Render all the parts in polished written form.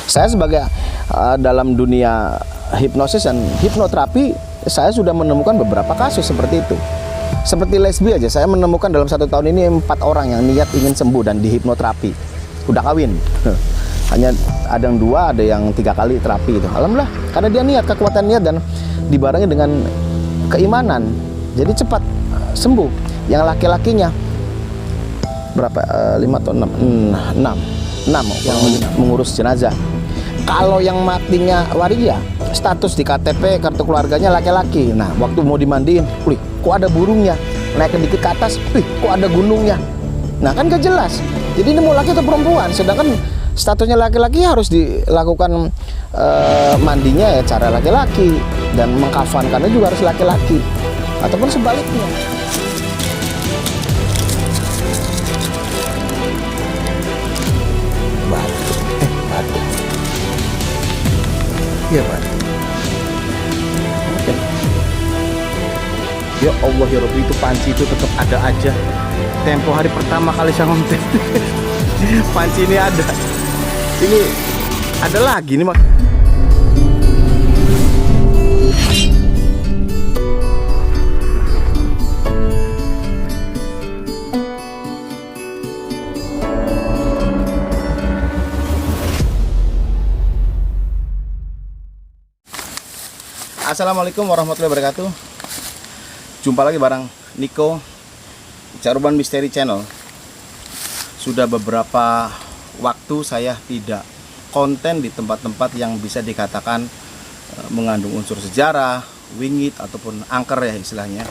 Saya sebagai dalam dunia hipnosis dan hipnoterapi, saya sudah menemukan beberapa kasus seperti itu. Seperti lesbi aja, saya menemukan dalam 1 tahun ini 4 orang yang niat ingin sembuh dan dihipnoterapi. Udah kawin. Hanya ada yang 2, ada yang 3 kali terapi itu. Alhamdulillah, karena dia niat, kekuatan niat dan dibarengi dengan keimanan. Jadi cepat sembuh. Yang laki-lakinya berapa? 5 atau 6? 6 yang mengurus jenazah. Kalau yang matinya waria, status di KTP kartu keluarganya laki-laki. Nah, waktu mau dimandiin, wih, kok ada burungnya? Naik dikit ke atas, wih, kok ada gunungnya? Nah, kan gak jelas. Jadi ini mau laki atau perempuan? Sedangkan statusnya laki-laki harus dilakukan mandinya ya cara laki-laki, dan mengkafankannya juga harus laki-laki, ataupun sebaliknya. Batu. Iya, Pak. Oke. Ya Allah ya Rabbi, itu panci itu tetap ada aja. Tempo hari pertama kali saya ngonten panci ini ada. Ini ada lagi nih, Mas. Assalamualaikum warahmatullahi wabarakatuh. Jumpa lagi bareng Niko, Caruban Misteri Channel. Sudah beberapa waktu saya tidak konten di tempat-tempat yang bisa dikatakan mengandung unsur sejarah, wingit ataupun angker ya istilahnya.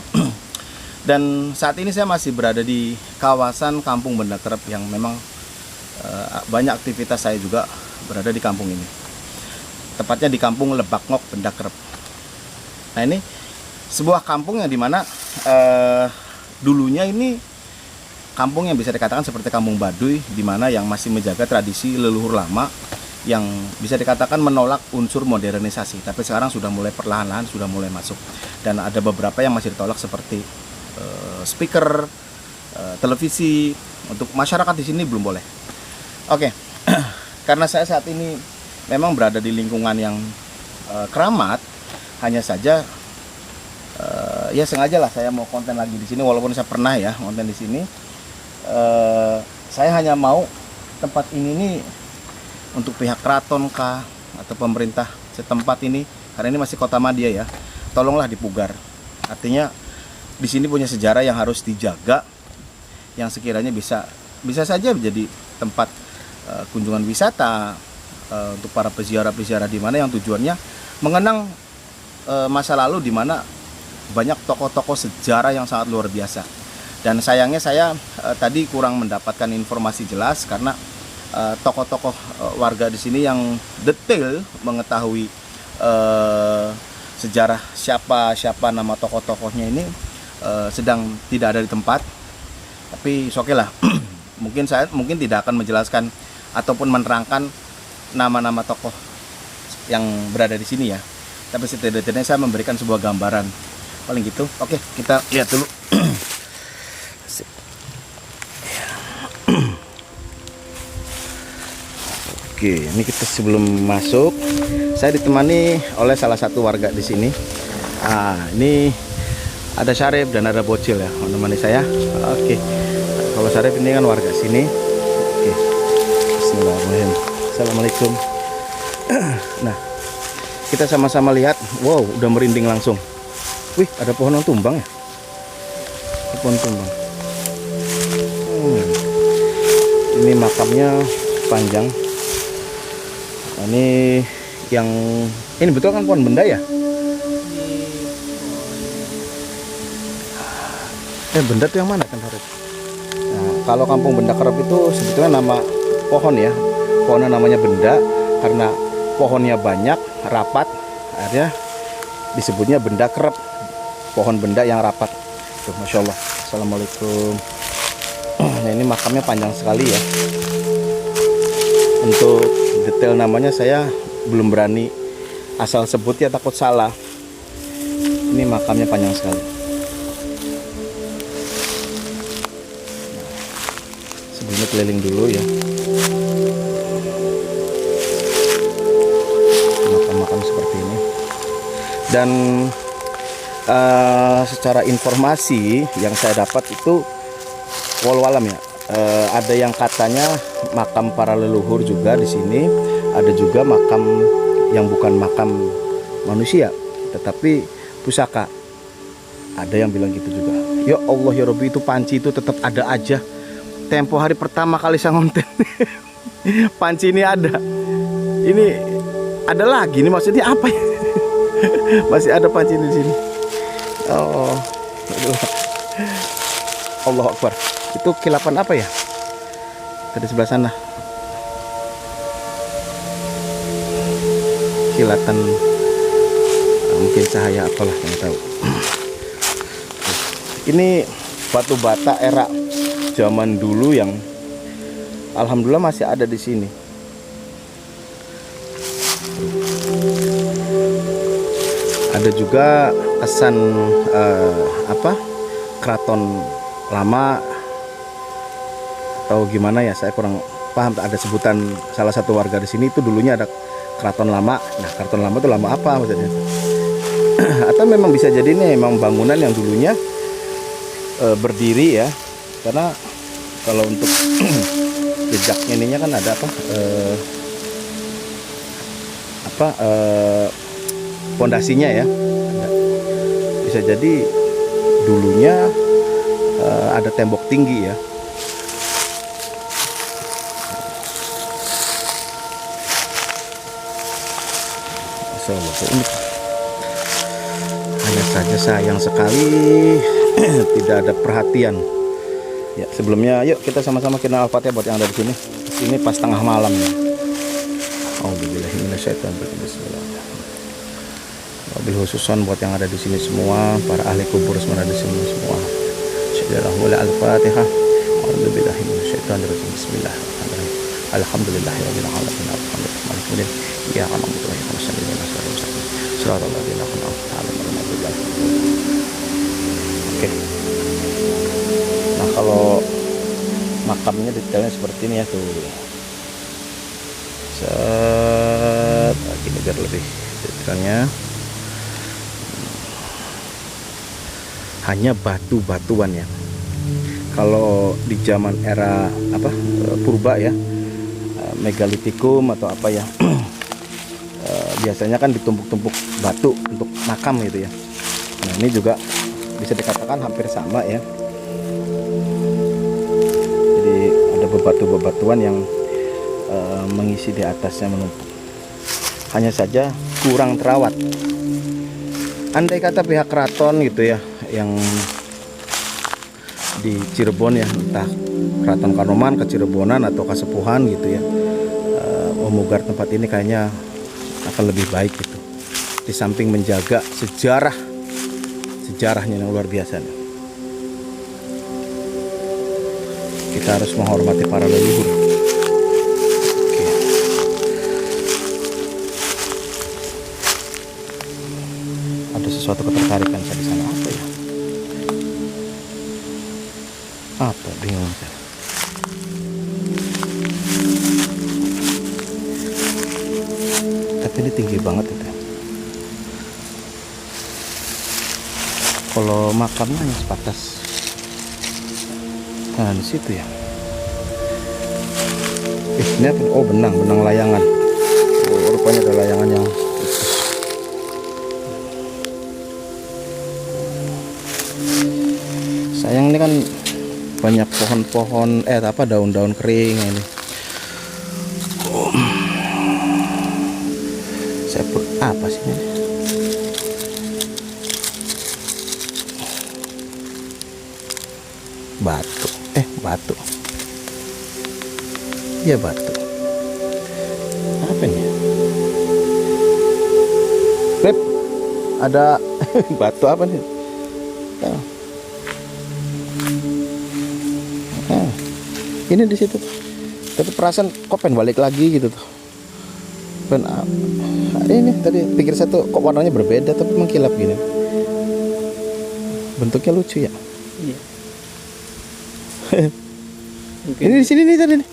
Dan saat ini saya masih berada di kawasan Kampung Benda Kerep yang memang banyak aktivitas saya juga berada di kampung ini. Tepatnya di Kampung Lebak Ngok Benda Kerep. Nah, ini sebuah kampung yang dimana dulunya ini kampung yang bisa dikatakan seperti kampung Baduy, dimana yang masih menjaga tradisi leluhur lama yang bisa dikatakan menolak unsur modernisasi. Tapi sekarang sudah mulai perlahan-lahan sudah mulai masuk, dan ada beberapa yang masih ditolak seperti speaker, televisi. Untuk masyarakat di sini belum boleh. Oke. Karena saya saat ini memang berada di lingkungan yang keramat. Hanya saja ya sengaja lah saya mau konten lagi di sini, walaupun saya pernah ya konten di sini. Saya hanya mau tempat ini nih untuk pihak keraton kah atau pemerintah setempat ini, karena ini masih Kota Madia ya, tolonglah dipugar. Artinya di sini punya sejarah yang harus dijaga, yang sekiranya bisa saja menjadi tempat kunjungan wisata untuk para peziarah-peziarah, di mana yang tujuannya mengenang masa lalu, di mana banyak tokoh-tokoh sejarah yang sangat luar biasa. Dan sayangnya saya tadi kurang mendapatkan informasi jelas, karena tokoh-tokoh warga di sini yang detail mengetahui sejarah siapa nama tokoh-tokohnya ini sedang tidak ada di tempat. Tapi oke lah. mungkin tidak akan menjelaskan ataupun menerangkan nama-nama tokoh yang berada di sini ya. Tapi setidaknya saya memberikan sebuah gambaran paling gitu. Oke, kita lihat dulu. Oke, ini kita sebelum masuk, saya ditemani oleh salah satu warga di sini. Ini ada Syarif dan ada Bocil ya, menemani saya. Oke, kalau Syarif ini kan warga sini. Oke, Bismillahirrahmanirrahim. Assalamualaikum. Nah, kita sama-sama lihat. Wow, udah merinding langsung. Wih, ada pohon yang tumbang ya? Ada pohon tumbang. Ini makamnya panjang. Nah, ini betul kan pohon benda ya? Benda tuh yang mana kan, Farid? Nah, kalau Kampung Benda Kerep itu sebetulnya nama pohon ya. Pohonnya namanya benda karena pohonnya banyak, rapat, akhirnya disebutnya benda kerep, pohon benda yang rapat. Tuh, Masya Allah. Assalamualaikum. Nah, ini makamnya panjang sekali ya. Untuk detail namanya saya belum berani asal sebut ya, takut salah. Ini makamnya panjang sekali. Sebelumnya keliling dulu ya. Dan secara informasi yang saya dapat itu walau alam ya, ada yang katanya makam para leluhur juga di sini, ada juga makam yang bukan makam manusia tetapi pusaka. Ada yang bilang gitu juga. Ya Allah ya Rabbi, itu panci itu tetap ada aja. Tempo hari pertama kali saya ngonten panci ini ada. Ini ada lagi, ini maksudnya apa ya? Masih ada panci di sini. Oh, Allah Akbar. Itu kilapan apa ya? Dari sebelah sana. Kilatan mungkin cahaya apalah, yang tahu. Ini batu bata era zaman dulu yang alhamdulillah masih ada di sini. Ada juga kesan keraton lama atau gimana ya, saya kurang paham. Ada sebutan salah satu warga di sini itu dulunya ada keraton lama. Nah, keraton lama itu lama apa maksudnya? Atau memang bisa jadi ini memang bangunan yang dulunya berdiri ya, karena kalau untuk jejaknya ininya kan ada pondasinya ya. Bisa jadi dulunya ada tembok tinggi ya. Ini hanya saja sayang sekali tidak ada perhatian. Ya, sebelumnya yuk kita sama-sama kenal Al-Fatihah buat yang ada di sini. Ini pas tengah malam ya. Auzubillahi minasyaitonir rajim. Wabil khususan buat yang ada di sini semua, para ahli kubur semua ada di sini semua. Bismillahirrahmanirrahim. Al-Fatihah. Auzubillahi minasyaitonir rajim. Bismillahirrahmanirrahim. Alhamdulillahirabbil alamin. Arrahmanirrahim. Iyyaka na'budu wa iyyaka nasta'in. Shiratal ladzina an'amta 'alaihim. Oke. Nah, kalau makamnya detailnya seperti ini ya tuh. Set, ini biar lebih detailnya. Hanya batu-batuan ya. Kalau di zaman era purba ya, megalitikum atau apa ya, biasanya kan ditumpuk-tumpuk batu untuk makam gitu ya. Nah, ini juga bisa dikatakan hampir sama ya. Jadi ada bebatuan yang mengisi di atasnya, menumpuk. Hanya saja kurang terawat. Andai kata pihak keraton gitu ya, yang di Cirebon ya, entah Keraton Kanoman, Kecirebonan atau Kasepuhan gitu ya, memugar tempat ini kayaknya akan lebih baik gitu. Di samping menjaga sejarahnya yang luar biasa nih. Kita harus menghormati para leluhur. Oke. Ada sesuatu ketertarikan saya di sana, apa ya? Apa, bingung saya. Tapi ini tinggi banget itu. Kalau makamnya hanya sebatas, nah di situ ya. Ini apa? Oh, benang layangan. Oh, rupanya ada layangan yang sayang ini kan banyak pohon-pohon daun-daun kering ini. Saya pun apa sih ini? Batu. Iya, batu. Apa ini? Beb, ada batu apa nih? Ini di situ. Tapi perasaan kok pengen balik lagi gitu tuh. Ini tadi pikir saya tuh kok warnanya berbeda tapi mengkilap gini. Bentuknya lucu ya. Iya. Ini di sini nih tadi nih.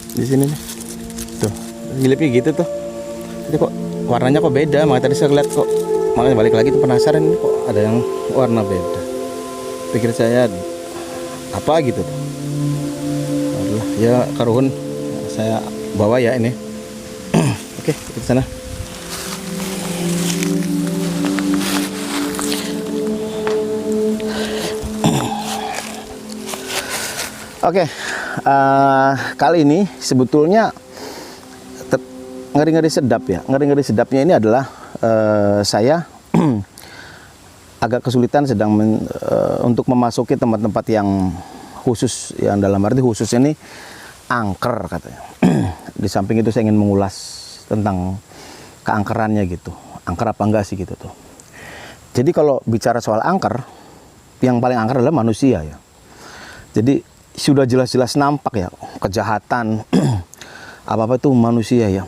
Di sini nih. Tuh, ngilipnya gitu tuh. Jadi kok warnanya kok beda, makanya tadi saya lihat kok Makanya balik lagi tuh penasaran, ini kok ada yang warna beda. Pikir saya apa gitu tuh. Aduh, ya karuhun saya bawa ya ini. Oke, kita ke sana. Oke, kali ini sebetulnya ngeri-ngeri sedap ya. Ngeri-ngeri sedapnya ini adalah saya agak kesulitan untuk memasuki tempat-tempat yang khusus, yang dalam arti khusus ini angker katanya. Di samping itu saya ingin mengulas tentang keangkerannya gitu. Angker apa enggak sih gitu tuh. Jadi kalau bicara soal angker, yang paling angker adalah manusia ya. Jadi sudah jelas-jelas nampak ya kejahatan apa-apa itu manusia ya.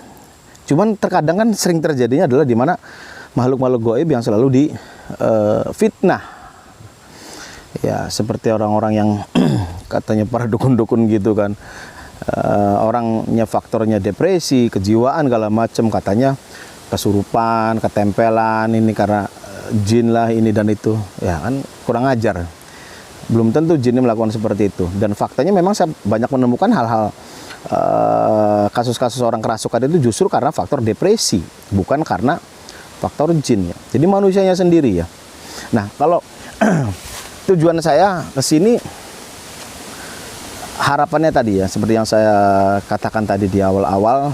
Cuman terkadang kan sering terjadinya adalah di mana makhluk-makhluk gaib yang selalu di fitnah. Ya, seperti orang-orang yang katanya para dukun-dukun gitu kan. Orangnya faktornya depresi, kejiwaan segala macam, katanya kesurupan, ketempelan, ini karena jin lah ini dan itu. Ya kan kurang ajar. Belum tentu jinnya melakukan seperti itu. Dan faktanya memang saya banyak menemukan hal-hal kasus-kasus orang kerasukan itu justru karena faktor depresi, bukan karena faktor jin ya. Jadi manusianya sendiri ya. Nah, kalau tujuan saya ke sini harapannya tadi ya, seperti yang saya katakan tadi di awal-awal,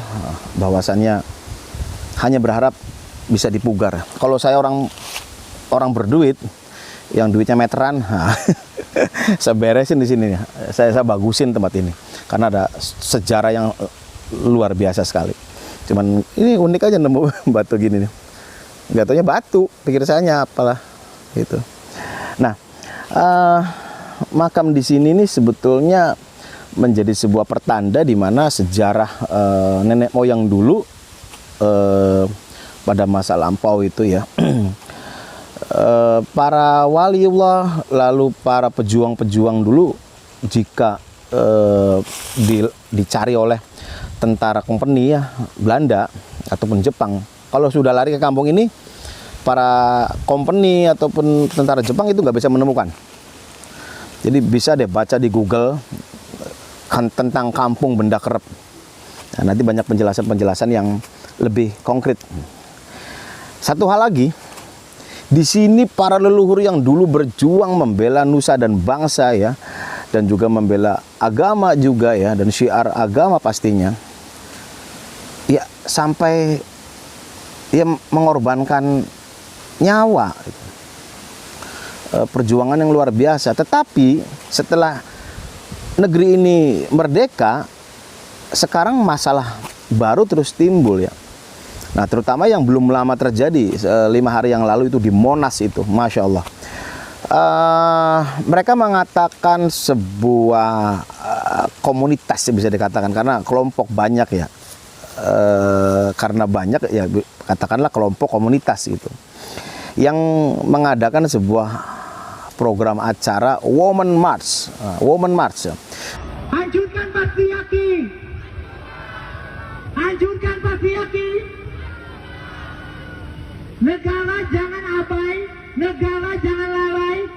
bahwasannya hanya berharap bisa dipugar. Kalau saya orang berduit, yang duitnya meteran, saya beresin di sini. Saya bagusin tempat ini karena ada sejarah yang luar biasa sekali. Cuman ini unik aja nemu batu gini nih. Nggak taunya batu, pikir saya apalah gitu. Nah, makam di sini nih sebetulnya menjadi sebuah pertanda di mana sejarah nenek moyang dulu pada masa lampau itu ya. Para waliullah lalu para pejuang-pejuang dulu jika dicari oleh tentara kompeni ya Belanda ataupun Jepang, kalau sudah lari ke kampung ini para kompeni ataupun tentara Jepang itu nggak bisa menemukan. Jadi bisa deh baca di Google tentang kampung benda kerep. Nah, nanti banyak penjelasan-penjelasan yang lebih konkret. Satu hal lagi, di sini para leluhur yang dulu berjuang membela nusa dan bangsa ya, dan juga membela agama juga ya, dan syiar agama pastinya, ya sampai ya mengorbankan nyawa. Perjuangan yang luar biasa. Tetapi setelah negeri ini merdeka, sekarang masalah baru terus timbul ya. Nah, terutama yang belum lama terjadi 5 hari yang lalu itu di Monas itu, Masya Allah. Mereka mengatakan sebuah komunitas bisa dikatakan, karena kelompok banyak ya. Karena banyak ya katakanlah kelompok komunitas itu yang mengadakan sebuah program acara Women March. Hancurkan patriarki. Hancurkan patriarki. Negara jangan abai, negara jangan lalai.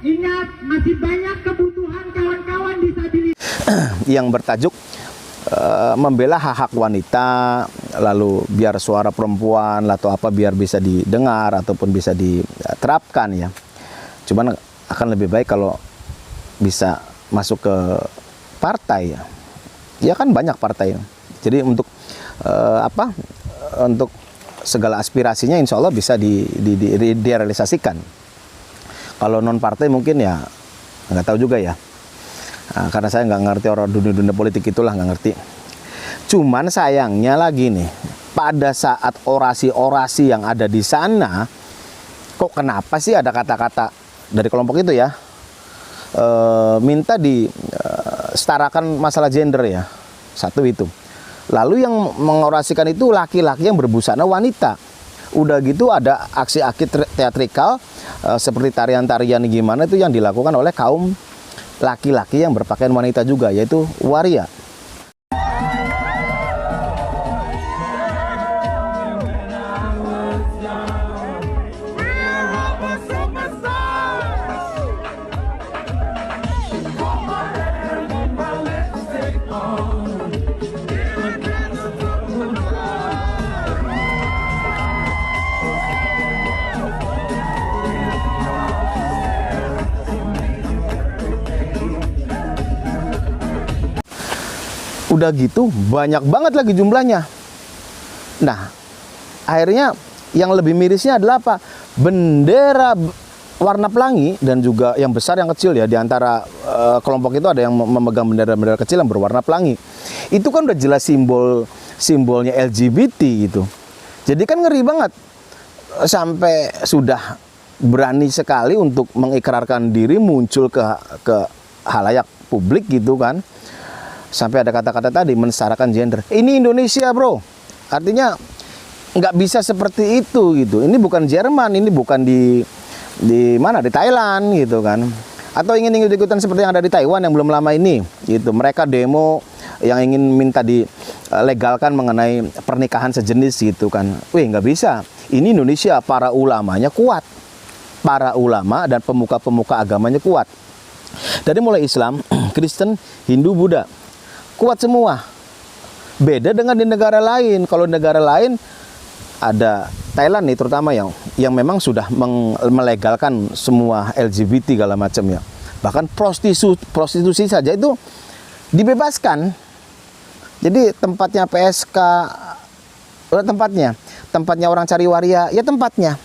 Ingat, masih banyak kebutuhan kawan-kawan disabilitas. Yang bertajuk membela hak-hak wanita, lalu biar suara perempuan atau apa biar bisa didengar ataupun bisa diterapkan ya. Cuman akan lebih baik kalau bisa masuk ke partai ya. Ya kan banyak partai. Jadi untuk untuk segala aspirasinya insya Allah bisa direalisasikan. Kalau non partai mungkin ya nggak tahu juga ya. Nah, karena saya nggak ngerti orang dunia politik itulah, nggak ngerti. Cuman sayangnya lagi nih, pada saat orasi-orasi yang ada di sana, kok kenapa sih ada kata-kata dari kelompok itu ya, minta setarakan masalah gender ya, satu itu. Lalu yang mengorasikan itu laki-laki yang berbusana wanita. Udah gitu ada aksi-aksi teatrikal seperti tarian-tarian gimana itu yang dilakukan oleh kaum laki-laki yang berpakaian wanita juga, yaitu waria. udah gitu banyak banget lagi jumlahnya. Nah, akhirnya yang lebih mirisnya adalah apa? Bendera warna pelangi, dan juga yang besar yang kecil ya, di antara kelompok itu ada yang memegang bendera-bendera kecil yang berwarna pelangi. Itu kan udah jelas simbolnya LGBT gitu. Jadi kan ngeri banget, sampai sudah berani sekali untuk mengikrarkan diri muncul ke halayak publik gitu kan. Sampai ada kata-kata tadi mensetarakan gender. Ini Indonesia, bro. Artinya nggak bisa seperti itu gitu. Ini bukan Jerman, ini bukan di mana, di Thailand gitu kan. Atau ingin ikutan seperti yang ada di Taiwan yang belum lama ini gitu. Mereka demo yang ingin minta dilegalkan mengenai pernikahan sejenis gitu kan. Wih, nggak bisa. Ini Indonesia, para ulamanya kuat. Para ulama dan pemuka-pemuka agamanya kuat. Dari mulai Islam, Kristen, Hindu, Buddha, kuat semua. Beda dengan di negara lain. Kalau negara lain ada Thailand nih terutama yang memang sudah melegalkan semua LGBT segala macam ya. Bahkan prostitusi saja itu dibebaskan. Jadi tempatnya PSK, tempatnya orang cari waria, ya tempatnya.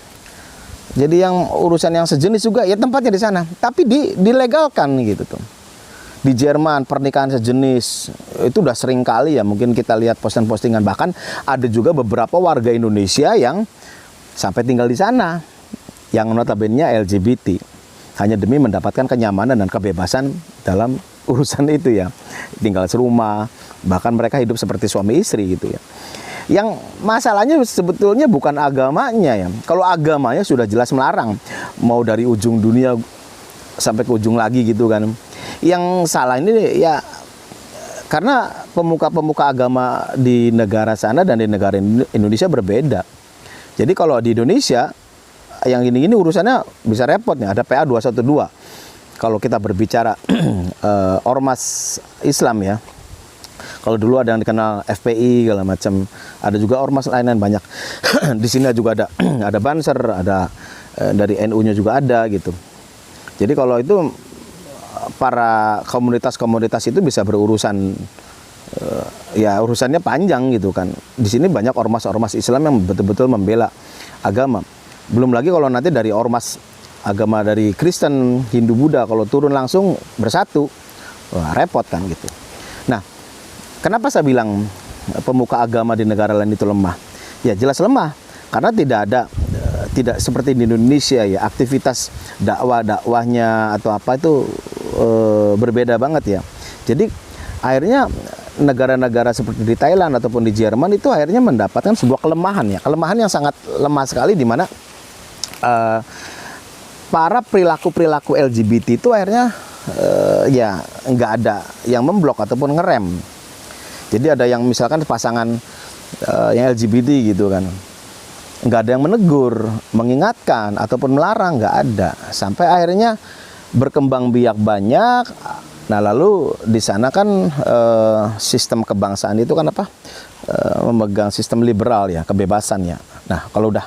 Jadi yang urusan yang sejenis juga ya tempatnya di sana. Tapi dilegalkan gitu tuh. Di Jerman pernikahan sejenis itu udah sering kali ya, mungkin kita lihat postingan-postingan, bahkan ada juga beberapa warga Indonesia yang sampai tinggal di sana yang notabene-nya LGBT hanya demi mendapatkan kenyamanan dan kebebasan dalam urusan itu ya, tinggal serumah, bahkan mereka hidup seperti suami istri gitu ya. Yang masalahnya sebetulnya bukan agamanya ya. Kalau agamanya sudah jelas melarang, mau dari ujung dunia sampai ke ujung lagi gitu kan. Yang salah ini ya karena pemuka-pemuka agama di negara sana dan di negara Indonesia berbeda. Jadi kalau di Indonesia yang ini urusannya bisa repot nih, ada PA 212. Kalau kita berbicara ormas Islam ya. Kalau dulu ada yang dikenal FPI segala macam, ada juga ormas lain-lain banyak. Di sini juga ada Banser, ada dari NU-nya juga ada gitu. Jadi kalau itu para komunitas-komunitas itu bisa berurusan, ya urusannya panjang gitu kan. Di sini banyak ormas-ormas Islam yang betul-betul membela agama. Belum lagi kalau nanti dari ormas agama dari Kristen, Hindu, Buddha kalau turun langsung bersatu, wah repot kan gitu. Nah, kenapa saya bilang pemuka agama di negara lain itu lemah? Ya jelas lemah karena tidak seperti di Indonesia ya, aktivitas dakwahnya atau apa itu berbeda banget ya. Jadi akhirnya negara-negara seperti di Thailand ataupun di Jerman itu akhirnya mendapatkan sebuah kelemahan ya, kelemahan yang sangat lemah sekali, di mana para perilaku LGBT itu akhirnya ya nggak ada yang memblok ataupun ngerem. Jadi ada yang misalkan pasangan yang LGBT gitu kan, nggak ada yang menegur, mengingatkan ataupun melarang, nggak ada. Sampai akhirnya berkembang biak banyak. Nah lalu di sana kan sistem kebangsaan itu kan apa? Memegang sistem liberal ya, kebebasan ya. Nah kalau udah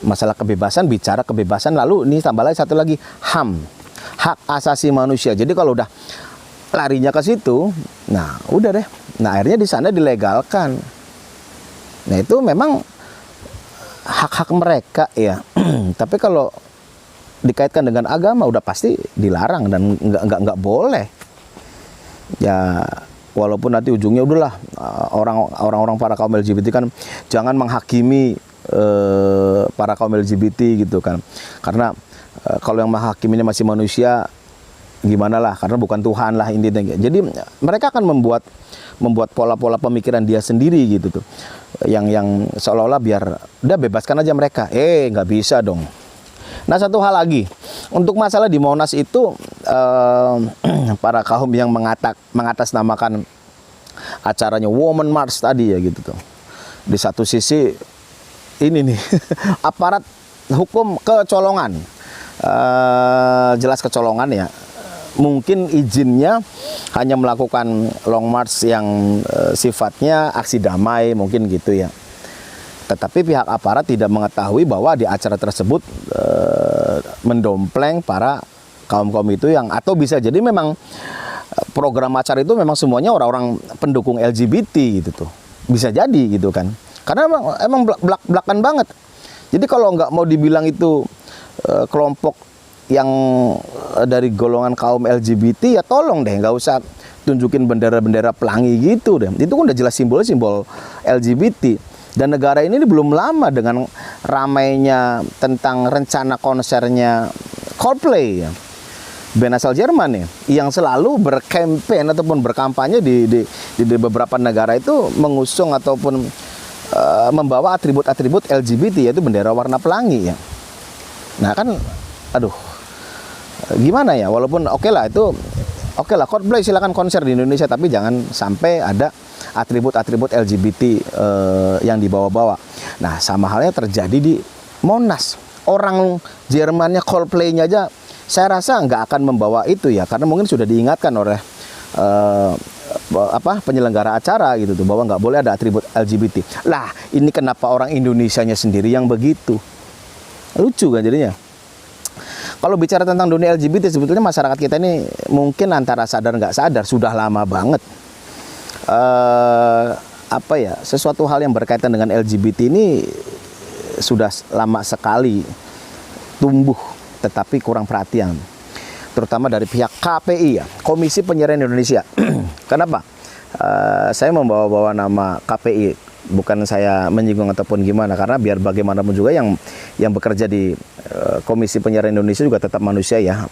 masalah kebebasan, bicara kebebasan, lalu ini tambah lagi satu lagi HAM, hak asasi manusia. Jadi kalau udah larinya ke situ, nah udah deh. Nah akhirnya di sana dilegalkan. Nah itu memang hak-hak mereka ya. Tapi kalau dikaitkan dengan agama udah pasti dilarang dan nggak boleh. Ya walaupun nanti ujungnya udahlah orang-orang para kaum LGBT kan jangan menghakimi para kaum LGBT gitu kan. Karena kalau yang menghakiminya masih manusia gimana lah, karena bukan Tuhan lah intinya. Jadi mereka akan membuat pola-pola pemikiran dia sendiri gitu tuh. Yang seolah-olah biar udah bebaskan aja mereka. Nggak bisa dong. Nah satu hal lagi, untuk masalah di Monas itu para kaum yang mengatasnamakan acaranya Women March tadi ya gitu tuh. Di satu sisi ini nih aparat hukum kecolongan, jelas kecolongan ya. Mungkin izinnya hanya melakukan long march yang sifatnya aksi damai mungkin gitu ya. Tetapi pihak aparat tidak mengetahui bahwa di acara tersebut mendompleng para kaum-kaum itu yang, atau bisa jadi memang program acara itu memang semuanya orang-orang pendukung LGBT gitu tuh. Bisa jadi gitu kan. Karena emang belak-belakan banget. Jadi kalau nggak mau dibilang itu kelompok yang dari golongan kaum LGBT, ya tolong deh nggak usah tunjukin bendera-bendera pelangi gitu deh. Itu kan udah jelas simbol-simbol LGBT. Dan negara ini belum lama dengan ramainya tentang rencana konsernya Coldplay ya, band asal Jerman ya, yang selalu berkampanye ataupun berkampanye di beberapa negara itu mengusung ataupun membawa atribut-atribut LGBT, yaitu bendera warna pelangi ya. Nah kan, aduh, gimana ya, walaupun oke lah Coldplay silakan konser di Indonesia, tapi jangan sampai ada atribut-atribut LGBT yang dibawa-bawa. Nah sama halnya terjadi di Monas. Orang Jermannya Coldplay-nya aja saya rasa nggak akan membawa itu ya, karena mungkin sudah diingatkan oleh penyelenggara acara gitu tuh, bahwa nggak boleh ada atribut LGBT. Lah ini kenapa orang Indonesianya sendiri yang begitu? Lucu kan jadinya. Kalau bicara tentang dunia LGBT, sebetulnya masyarakat kita ini mungkin antara sadar nggak sadar sudah lama banget sesuatu hal yang berkaitan dengan LGBT ini sudah lama sekali tumbuh, tetapi kurang perhatian, terutama dari pihak KPI ya, Komisi Penyiaran Indonesia. Kenapa? Saya membawa-bawa nama KPI, bukan saya menyinggung ataupun gimana, karena biar bagaimanapun juga yang bekerja di Komisi Penyiaran Indonesia juga tetap manusia ya.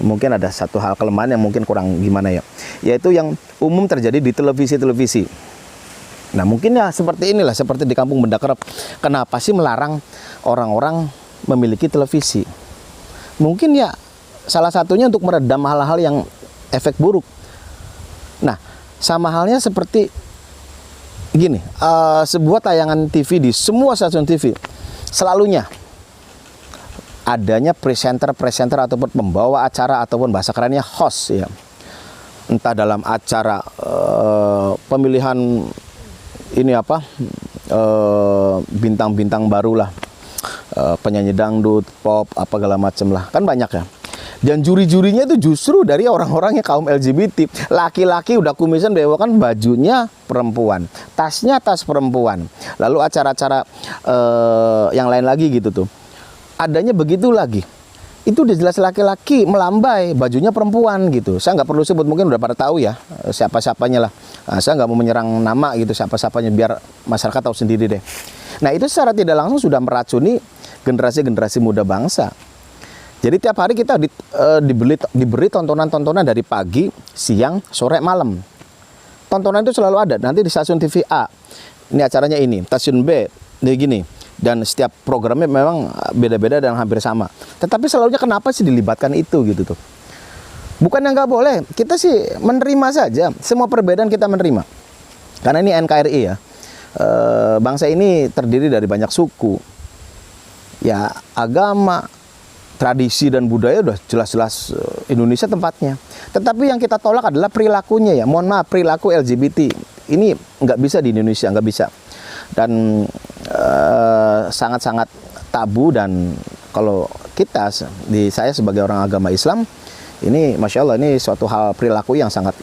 Mungkin ada satu hal kelemahan yang mungkin kurang gimana ya, yaitu yang umum terjadi di televisi-televisi. Nah mungkin ya seperti inilah, seperti di Kampung Benda Kerep. Kenapa sih melarang orang-orang memiliki televisi? Mungkin ya salah satunya untuk meredam hal-hal yang efek buruk. Nah sama halnya seperti gini, sebuah tayangan TV di semua stasiun TV selalunya adanya presenter ataupun pembawa acara ataupun bahasa kerennya host ya. Entah dalam acara pemilihan ini bintang-bintang baru lah, penyanyi dangdut, pop, apa segala macem lah, kan banyak ya. Dan juri-jurinya itu justru dari orang-orangnya kaum LGBT. Laki-laki udah kumisan kan bajunya perempuan, tasnya tas perempuan. Lalu acara-acara yang lain lagi gitu tuh, adanya begitu lagi. Itu udah jelas laki-laki melambai, bajunya perempuan gitu. Saya nggak perlu sebut, mungkin udah pada tahu ya siapa-siapanya lah. Nah, saya nggak mau menyerang nama gitu siapa-siapanya, biar masyarakat tahu sendiri deh. Nah itu secara tidak langsung sudah meracuni generasi-generasi muda bangsa. Jadi tiap hari kita diberi tontonan-tontonan dari pagi, siang, sore, malam. Tontonan itu selalu ada. Nanti di stasiun TV A, ini acaranya ini, stasiun B, ini gini. Dan setiap programnya memang beda-beda dan hampir sama. Tetapi selalunya kenapa sih dilibatkan itu gitu tuh? Bukan yang nggak boleh, kita sih menerima saja. Semua perbedaan kita menerima. Karena ini NKRI ya. Bangsa ini terdiri dari banyak suku. Ya agama, tradisi dan budaya udah jelas-jelas Indonesia tempatnya. Tetapi yang kita tolak adalah perilakunya ya. Mohon maaf, perilaku LGBT ini nggak bisa di Indonesia, nggak bisa. Dan sangat-sangat tabu. Dan kalau kita, saya sebagai orang agama Islam, ini Masya Allah, ini suatu hal perilaku yang sangat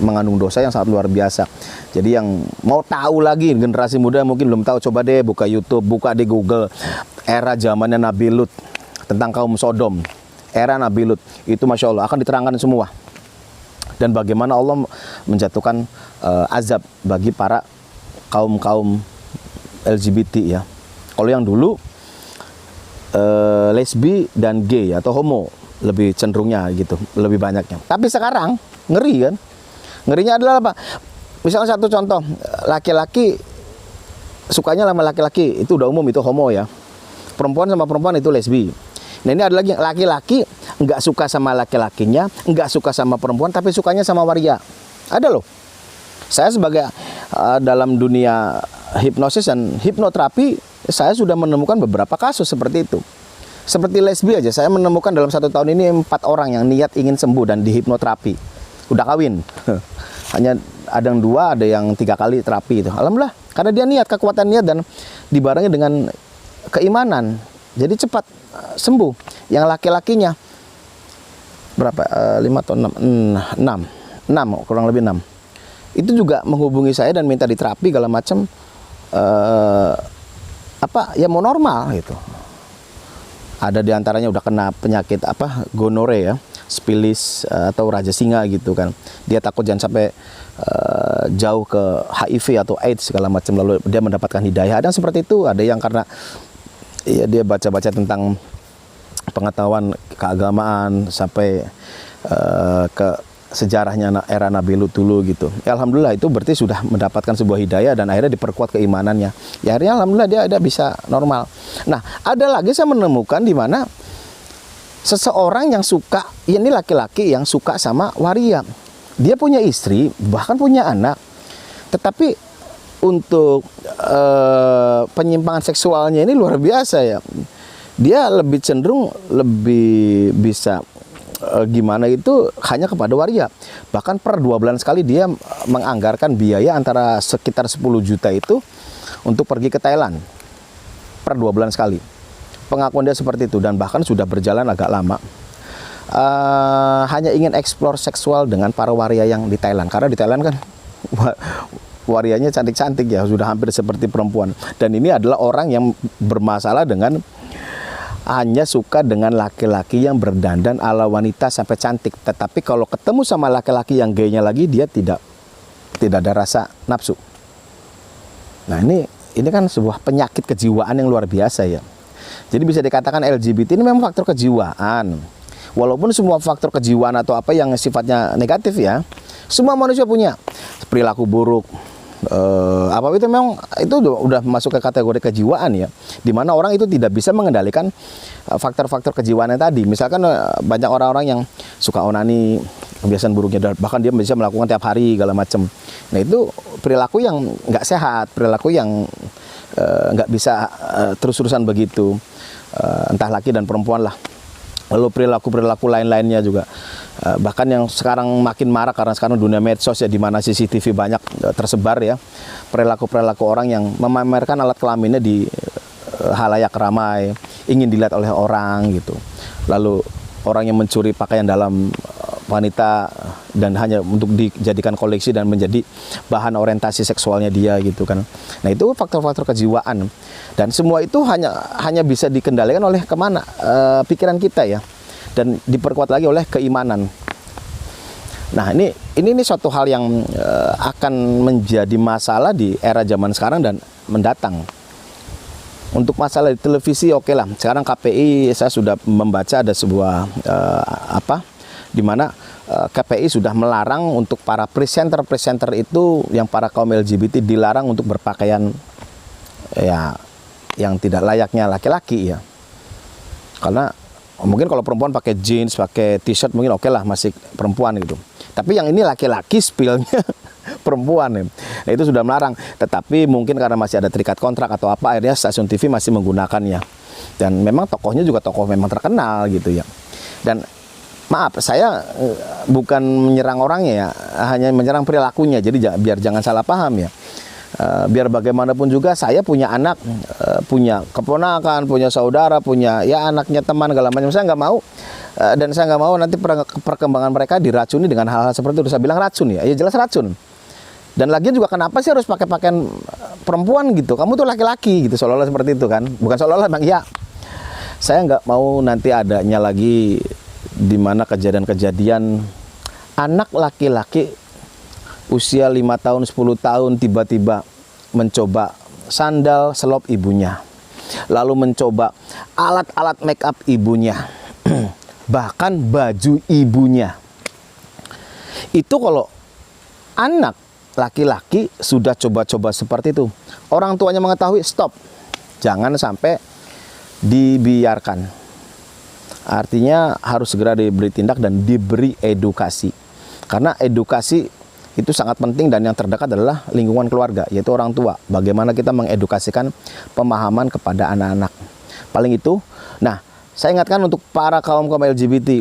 mengandung dosa yang sangat luar biasa. Jadi yang mau tahu lagi, generasi muda mungkin belum tahu, coba deh buka YouTube, buka di Google, era zamannya Nabi Lut, tentang kaum Sodom, era Nabi Lut, itu Masya Allah akan diterangkan semua. Dan bagaimana Allah menjatuhkan azab bagi para kaum LGBT ya. Kalau yang dulu lesbi dan gay atau homo lebih cenderungnya gitu, lebih banyaknya. Tapi sekarang ngeri kan? Ngerinya adalah apa? Misalnya satu contoh, laki-laki sukanya sama laki-laki, itu udah umum, itu homo ya. Perempuan sama perempuan itu lesbi. Nah ini ada lagi laki-laki nggak suka sama laki-lakinya, nggak suka sama perempuan, tapi sukanya sama waria. Ada loh. Saya sebagai dalam dunia hipnosis dan hipnoterapi, saya sudah menemukan beberapa kasus seperti itu. Seperti lesbi aja, saya menemukan dalam 1 tahun ini 4 orang yang niat ingin sembuh dan dihipnoterapi. Udah kawin. Hanya ada yang 2, ada yang 3 kali terapi itu. Alhamdulillah, karena dia niat, kekuatan niat dan dibarengi dengan keimanan. Jadi cepat sembuh. Yang laki-lakinya berapa? 5 atau 6? 6. kurang lebih 6. Itu juga menghubungi saya dan minta diterapi segala macam, ya mau normal gitu. Ada diantaranya udah kena penyakit gonore ya, sipilis atau raja singa gitu kan. Dia takut jangan sampai jauh ke HIV atau AIDS segala macam, lalu dia mendapatkan hidayah. Ada yang seperti itu, ada yang karena ya dia baca-baca tentang pengetahuan keagamaan sampai ke sejarahnya era Nabi Lut dulu gitu. Ya, alhamdulillah itu berarti sudah mendapatkan sebuah hidayah dan akhirnya diperkuat keimanannya. Ya akhirnya alhamdulillah dia bisa normal. Nah, ada lagi saya menemukan di mana seseorang yang suka, ini laki-laki yang suka sama waria. Dia punya istri, bahkan punya anak. Tetapi untuk penyimpangan seksualnya ini luar biasa ya. Dia lebih cenderung lebih bisa gimana itu hanya kepada waria. Bahkan per 2 bulan sekali dia menganggarkan biaya antara sekitar 10 juta itu untuk pergi ke Thailand per 2 bulan sekali. Pengakuan dia seperti itu dan bahkan sudah berjalan agak lama. Hanya ingin eksplor seksual dengan para waria yang di Thailand, karena di Thailand kan warianya cantik-cantik ya, sudah hampir seperti perempuan. Dan ini adalah orang yang bermasalah dengan hanya suka dengan laki-laki yang berdandan ala wanita sampai cantik. Tetapi kalau ketemu sama laki-laki yang gaynya lagi, dia tidak ada rasa nafsu. Nah ini kan sebuah penyakit kejiwaan yang luar biasa ya. Jadi bisa dikatakan LGBT ini memang faktor kejiwaan. Walaupun semua faktor kejiwaan atau apa yang sifatnya negatif ya, semua manusia punya perilaku buruk. Apa itu memang itu udah masuk ke kategori kejiwaan ya, dimana orang itu tidak bisa mengendalikan faktor-faktor kejiwaannya tadi. Misalkan banyak orang-orang yang suka onani, kebiasaan buruknya, bahkan dia bisa melakukan tiap hari segala macam. Nah itu perilaku yang nggak sehat, perilaku yang nggak bisa terus-terusan begitu, entah laki dan perempuan lah. Lalu perilaku lain-lainnya juga. Bahkan yang sekarang makin marak karena sekarang dunia medsos ya, di mana CCTV banyak tersebar ya, perilaku orang yang memamerkan alat kelaminnya di halayak ramai, ingin dilihat oleh orang gitu. Lalu orang yang mencuri pakaian dalam wanita dan hanya untuk dijadikan koleksi dan menjadi bahan orientasi seksualnya dia gitu kan. Nah itu faktor-faktor kejiwaan dan semua itu hanya bisa dikendalikan oleh kemana pikiran kita ya, dan diperkuat lagi oleh keimanan. Nah ini suatu hal yang akan menjadi masalah di era zaman sekarang dan mendatang. Untuk masalah di televisi oke lah. Sekarang KPI saya sudah membaca ada sebuah di mana KPI sudah melarang untuk para presenter itu yang para kaum LGBT dilarang untuk berpakaian ya yang tidak layaknya laki-laki ya. Karena mungkin kalau perempuan pakai jeans, pakai t-shirt mungkin oke lah, masih perempuan gitu. Tapi yang ini laki-laki spillnya perempuan ya. Nah, itu sudah melarang. Tetapi mungkin karena masih ada terikat kontrak atau apa, akhirnya stasiun TV masih menggunakannya. Dan memang tokohnya juga tokoh memang terkenal gitu ya. Dan maaf, saya bukan menyerang orangnya ya, hanya menyerang perilakunya. Jadi biar jangan salah paham ya. Biar bagaimanapun juga saya punya anak, punya keponakan, punya saudara, punya ya anaknya teman segala macam. Saya nggak mau dan saya nggak mau nanti perkembangan mereka diracuni dengan hal-hal seperti itu. Saya bilang racun ya, ya jelas racun. Dan lagian juga kenapa sih harus pakai pakaian perempuan gitu? Kamu tuh laki-laki gitu, seolah-olah seperti itu kan? Bukan seolah-olah bang, ya. Saya nggak mau nanti adanya lagi di mana kejadian-kejadian anak laki-laki usia 5 tahun, 10 tahun tiba-tiba mencoba sandal selop ibunya, lalu mencoba alat-alat make up ibunya, bahkan baju ibunya. Itu kalau anak laki-laki sudah coba-coba seperti itu, orang tuanya mengetahui, stop, jangan sampai dibiarkan. Artinya harus segera diberi tindak dan diberi edukasi. Karena edukasi itu sangat penting dan yang terdekat adalah lingkungan keluarga, yaitu orang tua. Bagaimana kita mengedukasikan pemahaman kepada anak-anak. Paling itu. Nah, saya ingatkan untuk para kaum LGBT,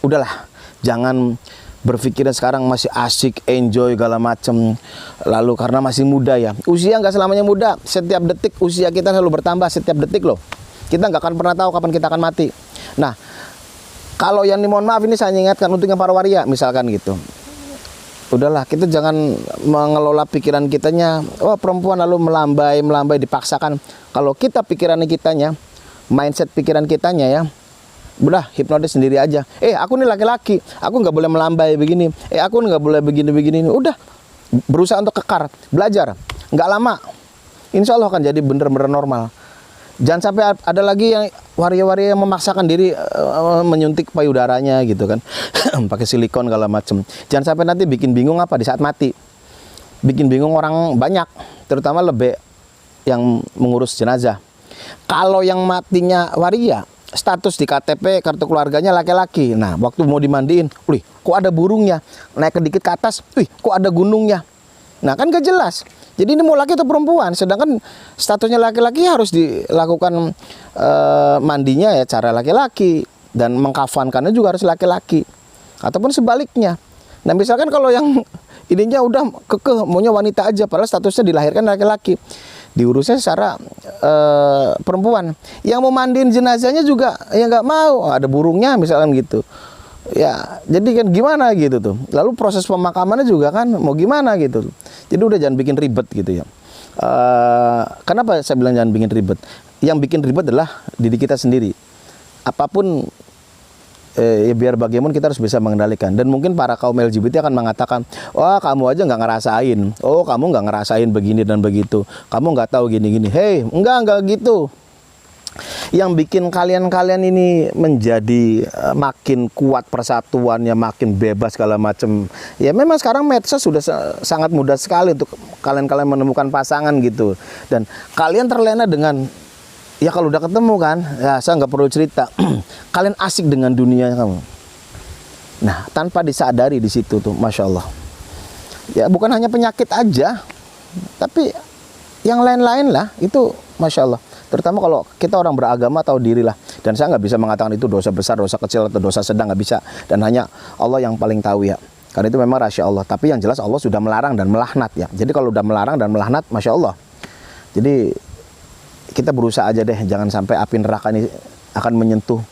udahlah, jangan berpikirnya sekarang masih asik, enjoy, segala macem. Lalu karena masih muda ya. Usia nggak selamanya muda. Setiap detik usia kita selalu bertambah, setiap detik loh. Kita nggak akan pernah tahu kapan kita akan mati. Nah, kalau yang mohon maaf ini saya ingatkan untuk yang para waria misalkan gitu. udahlah, kita jangan mengelola pikiran kitanya, oh perempuan lalu melambai dipaksakan. Kalau kita pikiran kitanya, mindset pikiran kitanya ya, udah hipnotis sendiri aja. Aku nih laki-laki, aku nggak boleh melambai begini. Aku nggak boleh begini. Udah berusaha untuk kekar, belajar. Nggak lama, insya Allah akan jadi bener-bener normal. Jangan sampai ada lagi yang waria-waria yang memaksakan diri menyuntik payudaranya gitu kan, pakai silikon segala macem. Jangan sampai nanti bikin bingung apa di saat mati, bikin bingung orang banyak, terutama lebih yang mengurus jenazah. Kalau yang matinya waria, status di KTP kartu keluarganya laki-laki. Nah, waktu mau dimandiin, wih, kok ada burungnya? Naik sedikit ke atas, wih, kok ada gunungnya? Nah, kan gak jelas. Jadi ini mau laki atau perempuan, sedangkan statusnya laki-laki harus dilakukan mandinya ya cara laki-laki, dan mengkafankannya juga harus laki-laki, ataupun sebaliknya. Nah, misalkan kalau yang ininya udah kekeh maunya wanita aja, padahal statusnya dilahirkan laki-laki, diurusnya secara perempuan. Yang mau mandiin jenazahnya juga ya nggak mau, ada burungnya misalkan gitu. Ya, jadi kan gimana gitu tuh. Lalu proses pemakamannya juga kan mau gimana gitu. Jadi udah jangan bikin ribet gitu ya. Kenapa saya bilang jangan bikin ribet? Yang bikin ribet adalah diri kita sendiri. Apapun ya biar bagaimana kita harus bisa mengendalikan. Dan mungkin para kaum LGBT akan mengatakan, wah kamu aja nggak ngerasain. Oh kamu nggak ngerasain begini dan begitu. Kamu nggak tahu gini-gini. Hei, enggak gitu. Yang bikin kalian ini menjadi makin kuat persatuannya, makin bebas segala macam. Ya memang sekarang medsos sudah sangat mudah sekali untuk kalian menemukan pasangan gitu. Dan kalian terlena dengan, ya kalau udah ketemu kan, ya saya nggak perlu cerita. Kalian asik dengan dunia kamu. Nah, tanpa disadari di situ tuh, masya Allah. Ya bukan hanya penyakit aja, tapi yang lain-lain lah itu, masya Allah. Terutama kalau kita orang beragama, tahu diri lah. Dan saya nggak bisa mengatakan itu dosa besar, dosa kecil, atau dosa sedang, nggak bisa. Dan hanya Allah yang paling tahu ya. Karena itu memang rahasia Allah. Tapi yang jelas Allah sudah melarang dan melaknat ya. Jadi kalau udah melarang dan melaknat, masya Allah. Jadi kita berusaha aja deh, jangan sampai api neraka ini akan menyentuh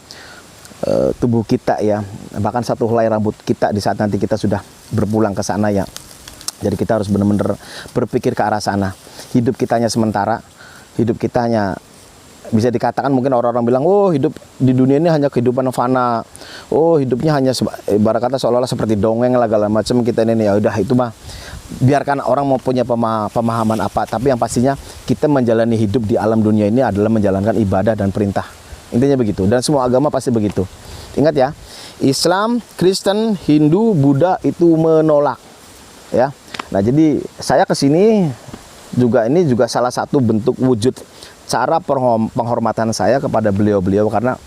tubuh kita ya. Bahkan satu helai rambut kita di saat nanti kita sudah berpulang ke sana ya. Jadi kita harus benar-benar berpikir ke arah sana. Hidup kita hanya sementara. Hidup kita hanya, bisa dikatakan mungkin orang-orang bilang, oh hidup di dunia ini hanya kehidupan fana, oh hidupnya hanya ibarat kata seolah-olah seperti dongeng lah segala macam kita ini. Ya udah itu mah biarkan orang mau punya pemahaman apa, tapi yang pastinya kita menjalani hidup di alam dunia ini adalah menjalankan ibadah dan perintah, intinya begitu. Dan semua agama pasti begitu. Ingat ya, Islam, Kristen, Hindu, Buddha itu menolak ya. Nah jadi saya kesini juga, ini juga salah satu bentuk wujud cara penghormatan saya kepada beliau-beliau, karena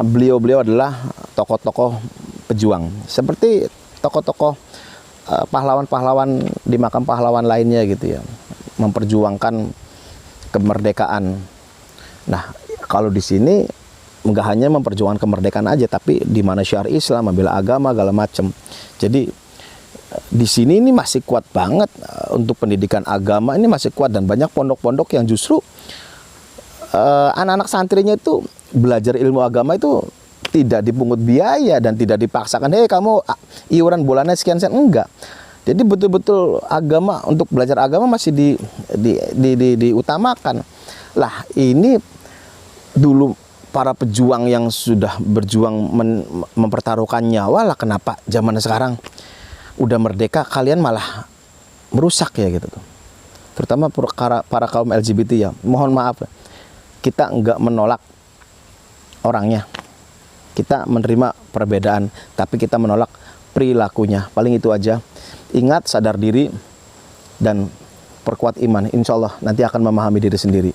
beliau-beliau adalah tokoh-tokoh pejuang, seperti tokoh-tokoh pahlawan-pahlawan di makam pahlawan lainnya gitu ya, memperjuangkan kemerdekaan. Nah, kalau di sini nggak hanya memperjuangkan kemerdekaan aja, tapi di mana syiar Islam, membela agama segala macam. Jadi di sini ini masih kuat banget untuk pendidikan agama, ini masih kuat, dan banyak pondok-pondok yang justru anak-anak santrinya itu belajar ilmu agama itu tidak dipungut biaya dan tidak dipaksakan, hei kamu iuran bulannya sekian-sekian, enggak. Jadi betul-betul agama, untuk belajar agama masih diutamakan. Lah ini dulu para pejuang yang sudah berjuang mempertaruhkan nyawa lah, kenapa zaman sekarang udah merdeka kalian malah merusak ya gitu tuh. Terutama para kaum LGBT ya. Mohon maaf, kita enggak menolak orangnya, kita menerima perbedaan, tapi kita menolak perilakunya. Paling itu aja. Ingat, sadar diri dan perkuat iman. Insya Allah nanti akan memahami diri sendiri.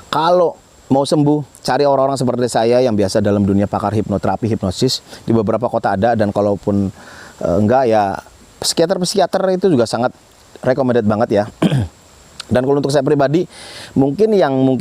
Kalau mau sembuh, cari orang-orang seperti saya yang biasa dalam dunia pakar hipnoterapi, hipnosis. Di beberapa kota ada, dan kalaupun enggak ya psikiater itu juga sangat recommended banget ya. Dan kalau untuk saya pribadi, mungkin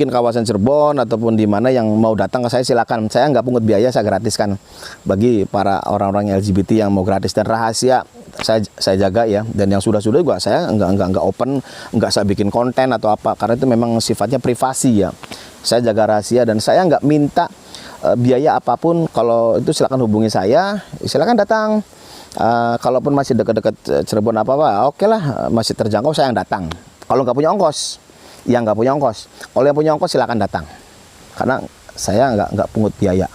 kawasan Cirebon ataupun di mana yang mau datang ke saya, silakan. Saya nggak pungut biaya, saya gratiskan bagi para orang-orang LGBT yang mau gratis, dan rahasia saya jaga ya. Dan yang sudah juga saya nggak open, nggak saya bikin konten atau apa, karena itu memang sifatnya privasi ya. Saya jaga rahasia, dan saya nggak minta biaya apapun. Kalau itu silakan hubungi saya, silakan datang. Kalaupun masih dekat-dekat Cirebon apa-apa, oke lah, masih terjangkau, saya yang datang. Kalau nggak punya ongkos, yang nggak punya ongkos. Kalau yang punya ongkos silakan datang, karena saya nggak pungut biaya.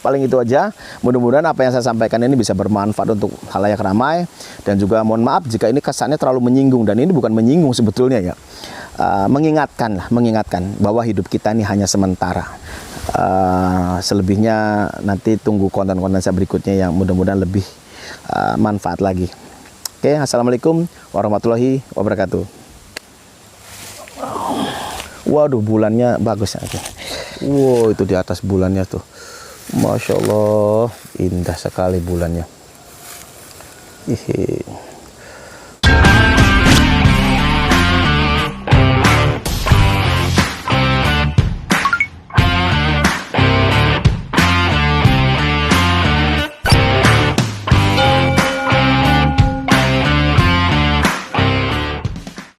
Paling itu aja. Mudah-mudahan apa yang saya sampaikan ini bisa bermanfaat untuk khalayak ramai, dan juga mohon maaf jika ini kesannya terlalu menyinggung, dan ini bukan menyinggung sebetulnya ya. Mengingatkan bahwa hidup kita ini hanya sementara. Selebihnya nanti tunggu konten-konten saya berikutnya yang mudah-mudahan lebih manfaat lagi. Oke, assalamualaikum warahmatullahi wabarakatuh. Waduh, bulannya bagus ya. Wow, itu di atas bulannya tuh, masya Allah, indah sekali bulannya. Ih.